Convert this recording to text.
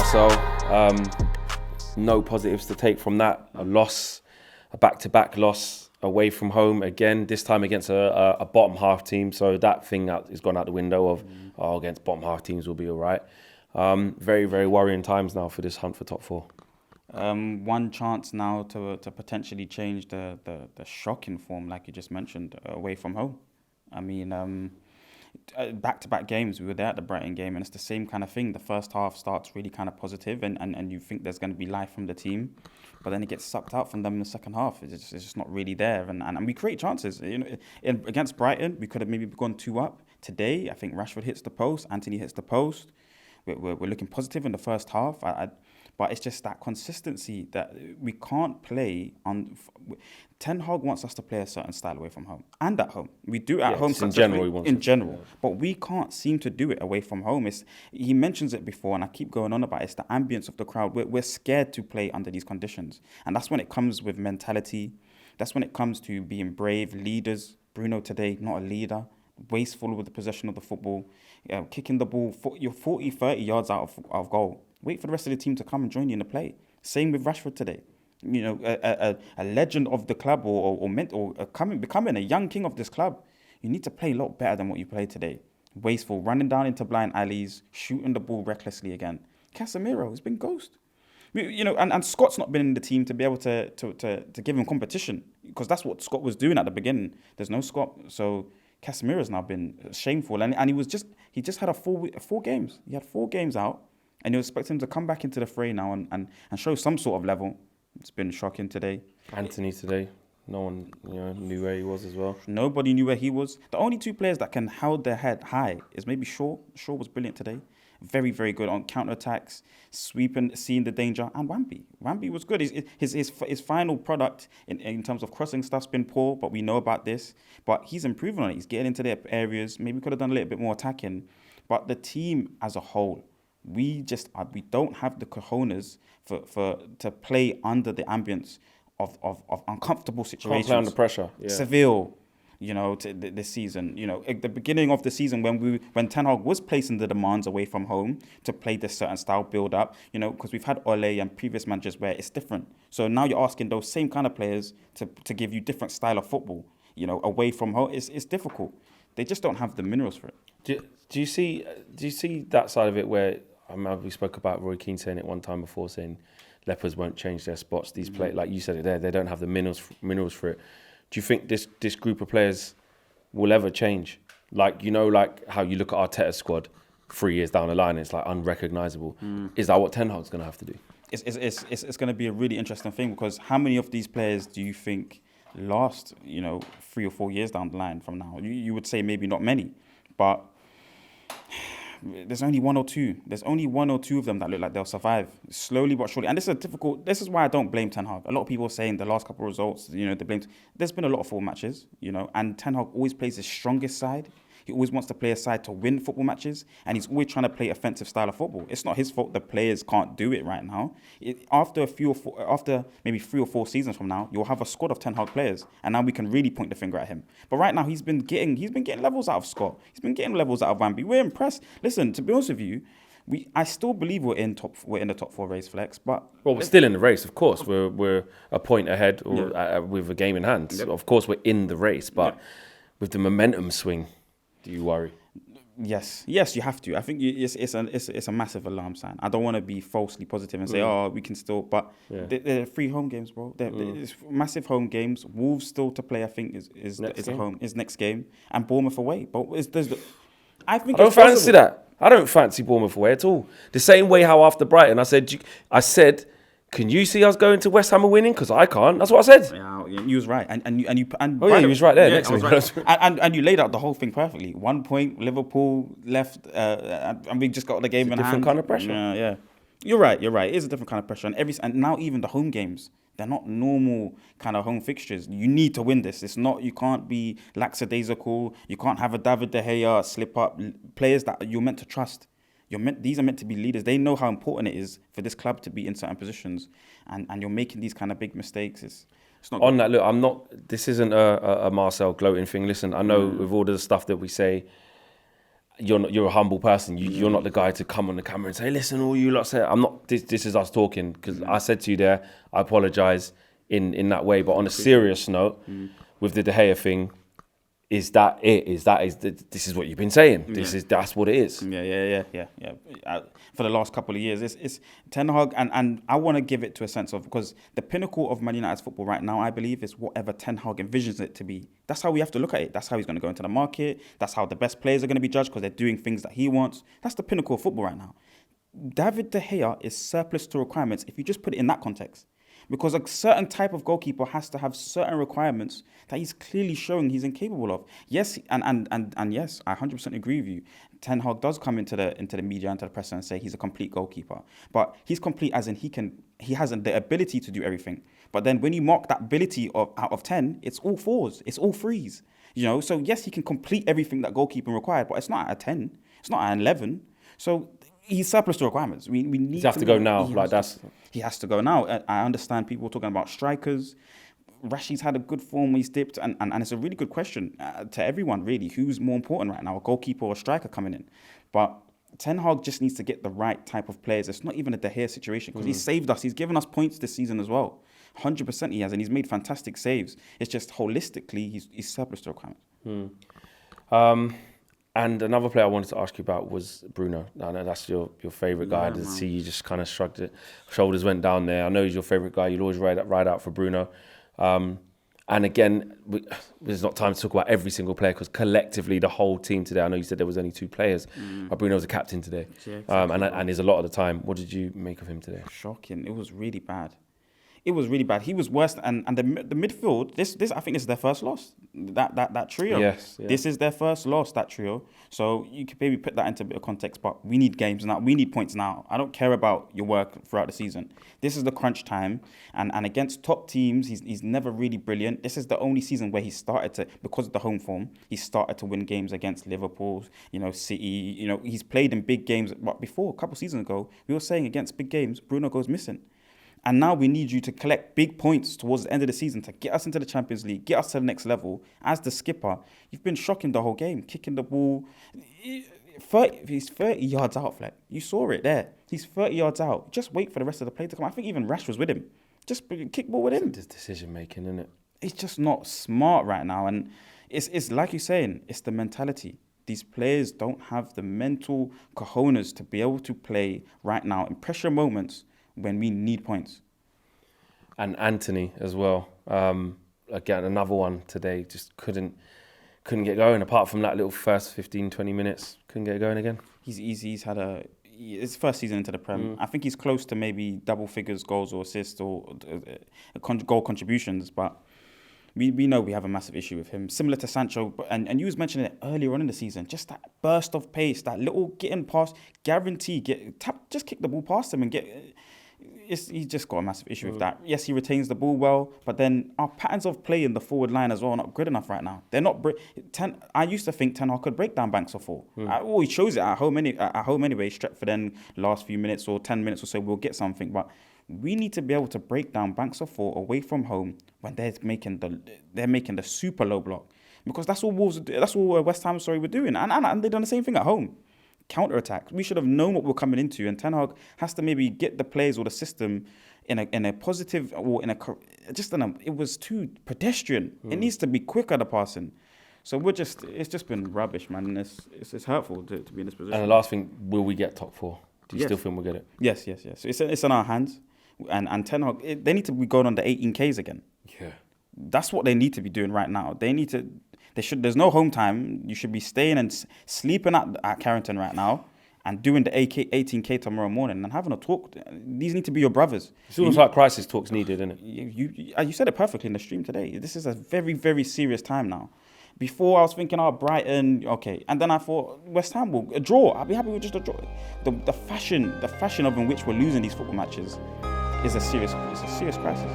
Marcel. No positives to take from that. A back-to-back loss away from home again, this time against a bottom half team. So that thing is gone out the window of, against bottom half teams will be all right. Very, very worrying times now for this hunt for top four. One chance now to potentially change the shocking form, like you just mentioned, away from home. I mean, back-to-back games, we were there at the Brighton game, and it's the same kind of thing. The first half starts really kind of positive, and you think there's going to be life from the team, but then it gets sucked out from them in the second half. It's just not really there, and we create chances. You know, against Brighton, we could have maybe gone 2 up. Today, I think Rashford hits the post, Anthony hits the post. We're looking positive in the first half. But it's just that consistency that we can't play on. Ten Hag wants us to play a certain style away from home and at home. We do at home in general. But we can't seem to do it away from home. He mentions it before, and I keep going on about it. It's the ambience of the crowd. We're scared to play under these conditions, and that's when it comes with mentality. That's when it comes to being brave leaders. Bruno today, not a leader. Wasteful with the possession of the football, kicking the ball. You're 40, 30 yards out of goal. Wait for the rest of the team to come and join you in the play. Same with Rashford today. You know, a legend of the club becoming a young king of this club. You need to play a lot better than what you played today. Wasteful, running down into blind alleys, shooting the ball recklessly again. Casemiro has been ghost. You know, and Scott's not been in the team to be able to give him competition, because that's what Scott was doing at the beginning. There's no Scott, so Casemiro's now been shameful, and he just had 4 games. He had 4 games out. And you expect him to come back into the fray now and show some sort of level. It's been shocking today. Anthony today, no one knew where he was as well. Nobody knew where he was. The only 2 players that can hold their head high is maybe Shaw. Shaw was brilliant today. Very, very good on counter-attacks, sweeping, seeing the danger. And Wamby. Wamby was good. His final product in terms of crossing stuff's been poor, but we know about this. But he's improving on it. He's getting into their areas. Maybe we could have done a little bit more attacking. But the team as a whole, we don't have the cojones to play under the ambience of uncomfortable situations. Can't play under pressure. Yeah. Seville, this season, at the beginning of the season when Ten Hag was placing the demands away from home to play this certain style build up, because we've had Ole and previous managers where it's different. So now you're asking those same kind of players to give you different style of football, away from home. It's difficult. They just don't have the minerals for it. Do you see that side of it where? We spoke about Roy Keane saying it one time before, saying lepers won't change their spots. These players, like you said it there, they don't have the minerals for it. Do you think this group of players will ever change? Like how you look at Arteta's squad 3 years down the line, it's like unrecognisable. Is that what Ten Hag's going to have to do? It's going to be a really interesting thing, because how many of these players do you think last 3 or 4 years down the line from now? You would say maybe not many, but there's only 1 or 2. There's only 1 or 2 of them that look like they'll survive slowly but surely. And this is why I don't blame Ten Hag. A lot of people are saying the last couple of results, they blame. There's been a lot of full matches, and Ten Hag always plays his strongest side. He always wants to play a side to win football matches, and he's always trying to play offensive style of football. It's not his fault the players can't do it right now. After maybe 3 or 4 seasons from now, you'll have a squad of Ten Hag players, and now we can really point the finger at him. But right now, he's been getting levels out of Scott. He's been getting levels out of Wamby. We're impressed. Listen, to be honest with you, I still believe we're in the top 4 race, Flex. But we're still in the race, of course. We're a point ahead with a game in hand. Yep. So of course, we're in the race, but with the momentum swing, do you worry? Yes, you have to. I think it's a massive alarm sign. I don't want to be falsely positive and say, we can still. But they're 3 home games, bro. It's massive home games. Wolves still to play. I think is next game, and Bournemouth away. But I don't fancy that. I don't fancy Bournemouth away at all. The same way how after Brighton, I said, can you see us going to West Ham and winning? Because I can't. That's what I said. Yeah, you was right. And you was right there. Yeah, right. and you laid out the whole thing perfectly. 1 point, Liverpool left, and we just got the game in hand. Different kind of pressure. Yeah. You're right. It is a different kind of pressure. And now even the home games, they're not normal kind of home fixtures. You need to win this. It's not. You can't be lackadaisical. You can't have a David De Gea slip up. Players that you're meant to trust. These are meant to be leaders. They know how important it is for this club to be in certain positions, and you're making these kind of big mistakes. It's not on good. That. Look, I'm not. This isn't a Marcel gloating thing. Listen, I know with all the stuff that we say, you're a humble person. You're not the guy to come on the camera and say, listen, all you lot say. I'm not. This is us talking, because I said to you there, I apologise in that way. But on a serious note, with the De Gea thing, this is what you've been saying. That's what it is. Yeah. For the last couple of years, it's Ten Hag, and I want to give it to a sense of, because the pinnacle of Man United's football right now, I believe, is whatever Ten Hag envisions it to be. That's how we have to look at it. That's how he's going to go into the market. That's how the best players are going to be judged, because they're doing things that he wants. That's the pinnacle of football right now. David De Gea is surplus to requirements if you just put it in that context. Because a certain type of goalkeeper has to have certain requirements that he's clearly showing he's incapable of. Yes, and yes, I 100% agree with you. Ten Hag does come into the media, into the press, and say he's a complete goalkeeper. But he's complete as in he has the ability to do everything. But then when you mark that ability out of 10, it's all 4s, it's all 3s. So yes, he can complete everything that goalkeeping required, but it's not at a 10, it's not at an 11. So he's surplus to requirements. We need. He has to go now. He has to go now. I understand people talking about strikers. Rashid's had a good form when he's dipped, and it's a really good question to everyone, really. Who's more important right now, a goalkeeper or a striker coming in? But Ten Hag just needs to get the right type of players. It's not even a De Gea situation, because he's saved us. He's given us points this season as well. 100% he has, and he's made fantastic saves. It's just holistically, he's surplus to requirements. And another player I wanted to ask you about was Bruno. I know that's your favourite guy. To see you just kind of shrugged it, shoulders went down there. I know he's your favourite guy. You'll always ride out for Bruno. And again, there's not time to talk about every single player, because collectively the whole team today, I know you said there was only 2 players, but Bruno's a captain today. Yeah, exactly. And is a lot of the time. What did you make of him today? Shocking. It was really bad. It was really bad. He was worse, and the midfield. This I think this is their first loss. That trio. Yes. Yeah. This is their first loss. That trio. So you could maybe put that into a bit of context. But we need games now. We need points now. I don't care about your work throughout the season. This is the crunch time, and against top teams, he's never really brilliant. This is the only season where he started to, because of the home form, he started to win games against Liverpool, City. He's played in big games. But before, a couple seasons ago, we were saying against big games, Bruno goes missing. And now we need you to collect big points towards the end of the season to get us into the Champions League, get us to the next level. As the skipper, you've been shocking the whole game, kicking the ball. He's 30 yards out, Fleck. You saw it there. He's 30 yards out. Just wait for the rest of the play to come. I think even Rash was with him. Just kick ball with him. It's decision-making, isn't it? It's just not smart right now. And it's like you're saying, it's the mentality. These players don't have the mental cojones to be able to play right now in pressure moments when we need points. And Anthony as well. Again, another one today. Just couldn't get going. Apart from that little first 15, 20 minutes, couldn't get going again. He's had his first season into the Prem. I think he's close to maybe double figures goals or assists or goal contributions. But we know we have a massive issue with him. Similar to Sancho, and you was mentioning it earlier on in the season. Just that burst of pace, that little getting past, just kick the ball past him and get. He's just got a massive issue with that. Yes, he retains the ball well, but then our patterns of play in the forward line as well are not good enough right now. They're not. I used to think Ten Hag could break down banks of 4. He shows it at home anyway. Stretford then last few minutes or 10 minutes or so we'll get something, but we need to be able to break down banks of 4 away from home when they're making the super low block, because that's all West Ham were doing, and they've done the same thing at home. Counter-attack. We should have known what we're coming into, and Ten Hag has to maybe get the players or the system in a positive or it was too pedestrian. It needs to be quicker, the passing. So it's just been rubbish, man. And it's hurtful to be in this position. And the last thing, will we get top 4? Do you still think we'll get it? Yes. So it's in our hands, and Ten Hag, they need to be going on the 18Ks again. Yeah, that's what they need to be doing right now. There's no home time. You should be staying and sleeping at Carrington right now and doing the 18K tomorrow morning and having a talk. These need to be your brothers. It's almost like crisis talks needed, isn't it? You said it perfectly in the stream today. This is a very, very serious time now. Before I was thinking, Brighton, okay. And then I thought, West Ham will a draw. I'll be happy with just a draw. The fashion of in which we're losing these football matches is a serious crisis.